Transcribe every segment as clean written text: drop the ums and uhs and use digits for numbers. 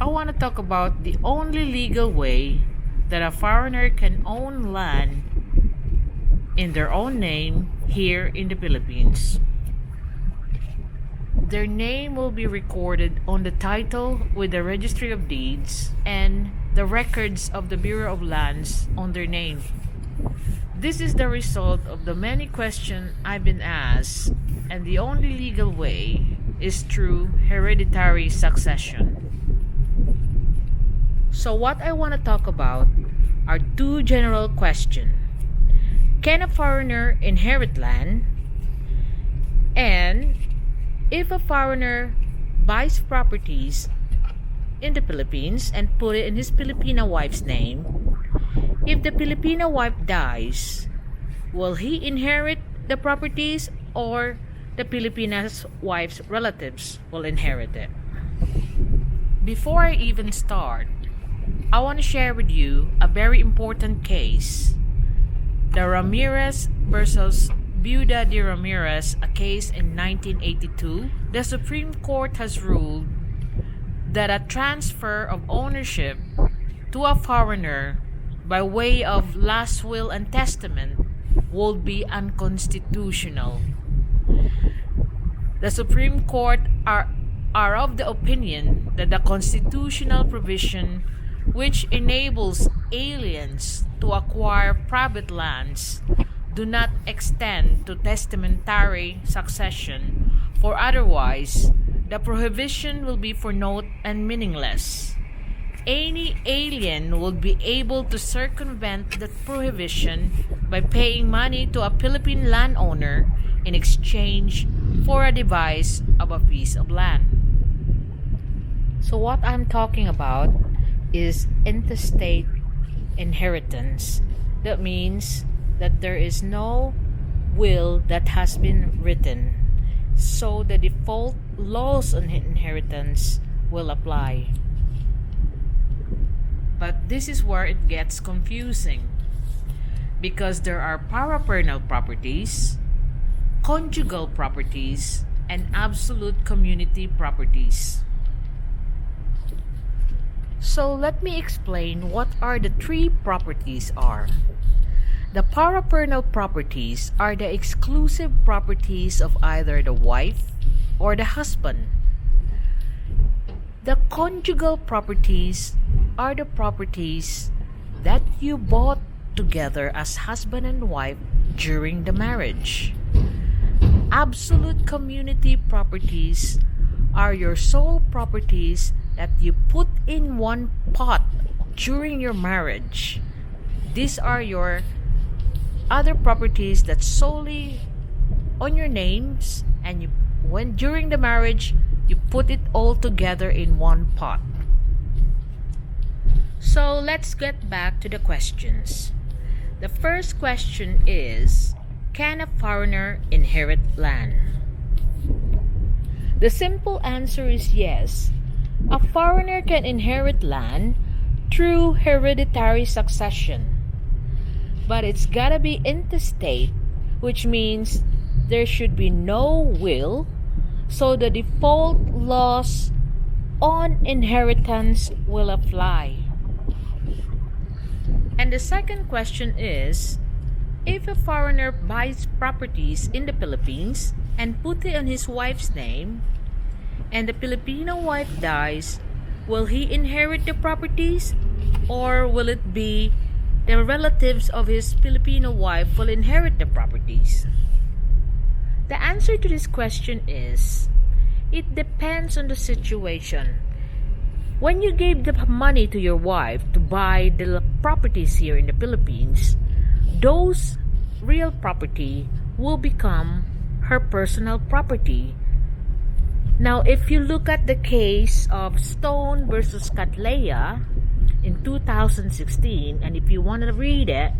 I want to talk about the only legal way that a foreigner can own land in their own name here in the Philippines. Their name will be recorded on the title with the Registry of Deeds and the records of the Bureau of Lands on their name. This is the result of the many questions I've been asked, and the only legal way is through hereditary succession. So, what I want to talk about are two general questions. Can a foreigner inherit land? And if a foreigner buys properties in the Philippines and put it in his Filipina wife's name, if the Filipina wife dies, will he inherit the properties or the Filipina wife's relatives will inherit it? Before I even start, I want to share with you a very important case. The Ramirez versus Viuda de Ramirez, a case in 1982. The Supreme Court has ruled that a transfer of ownership to a foreigner by way of last will and testament would be unconstitutional. The Supreme Court are of the opinion that the constitutional provision which enables aliens to acquire private lands do not extend to testamentary succession, for otherwise the prohibition will be for naught and meaningless. Any alien would be able to circumvent the prohibition by paying money to a Philippine landowner in exchange for a device of a piece of land. So what I'm talking about is intestate inheritance. That means that there is no will that has been written, so the default laws on inheritance will apply. But this is where it gets confusing, because there are parapernal properties, conjugal properties, and absolute community properties. So let me explain what are the three properties are. The parapernal properties are the exclusive properties of either the wife or the husband. The conjugal properties are the properties that you bought together as husband and wife during the marriage. Absolute community properties are your sole properties that you put in one pot during your marriage. These are your other properties that solely on your names, and when during the marriage you put it all together in one pot. So let's get back to the questions. The first question is, can a foreigner inherit land? The simple answer is yes. A foreigner can inherit land through hereditary succession. But it's gotta be intestate, which means there should be no will, so the default laws on inheritance will apply. And the second question is, if a foreigner buys properties in the Philippines and put it on his wife's name, and the Filipino wife dies, will he inherit the properties, or will it be the relatives of his Filipino wife will inherit the properties? The answer to this question is, it depends on the situation. When you gave the money to your wife to buy the properties here in the Philippines, those real property will become her personal property. Now, if you look at the case of Stone versus Catlea in 2016, and if you want to read it,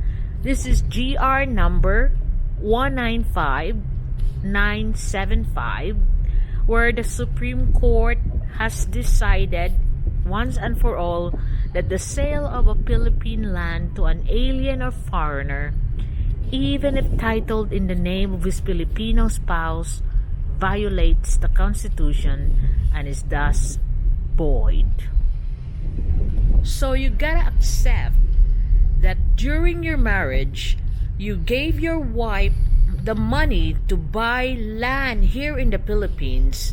this is GR number 195975, where the Supreme Court has decided once and for all that the sale of a Philippine land to an alien or foreigner, even if titled in the name of his Filipino spouse, violates the Constitution and is thus void. So you gotta accept that during your marriage, you gave your wife the money to buy land here in the Philippines.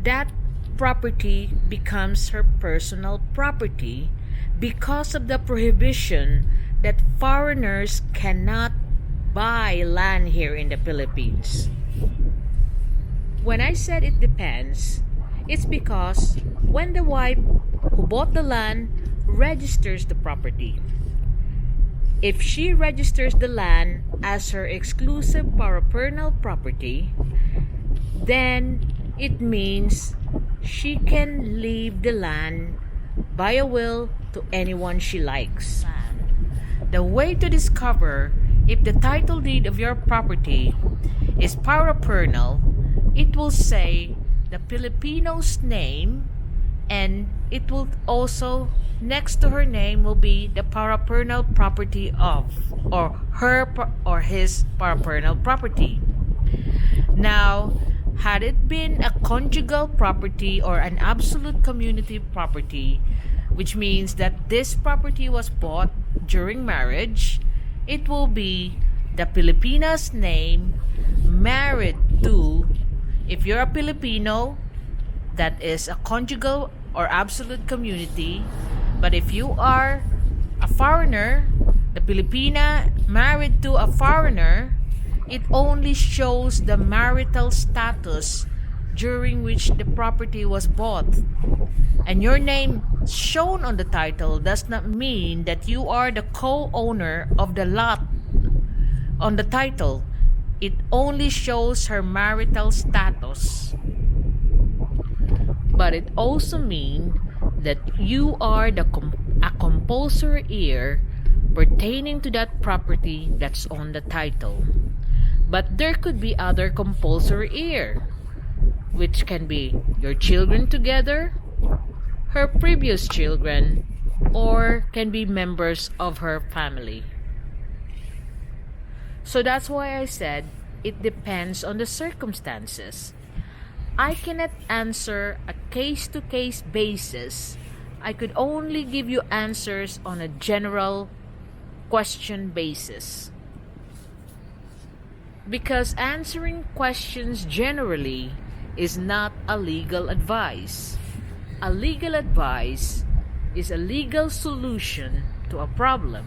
That property becomes her personal property because of the prohibition that foreigners cannot buy land here in the Philippines. When I said it depends, it's because when the wife who bought the land registers the property, if she registers the land as her exclusive parapernal property, then it means she can leave the land by a will to anyone she likes. The way to discover if the title deed of your property is parapernal, it will say the Filipino's name, and it will also, next to her name, will be the parapernal property of, or her or his parapernal property. Now, had it been a conjugal property or an absolute community property, which means that this property was bought during marriage, it will be the Filipina's name married to, if you're a Filipino, that is a conjugal or absolute community. But if you are a foreigner, the Filipina married to a foreigner, it only shows the marital status during which the property was bought. And your name shown on the title does not mean that you are the co-owner of the lot on the title. It only shows her marital status. But it also means that you are a compulsory heir pertaining to that property that's on the title. But there could be other compulsory heir, which can be your children together, her previous children, or can be members of her family. So that's why I said it depends on the circumstances. I cannot answer a case-to-case basis. I could only give you answers on a general question basis. Because answering questions generally is not a legal advice. A legal advice is a legal solution to a problem.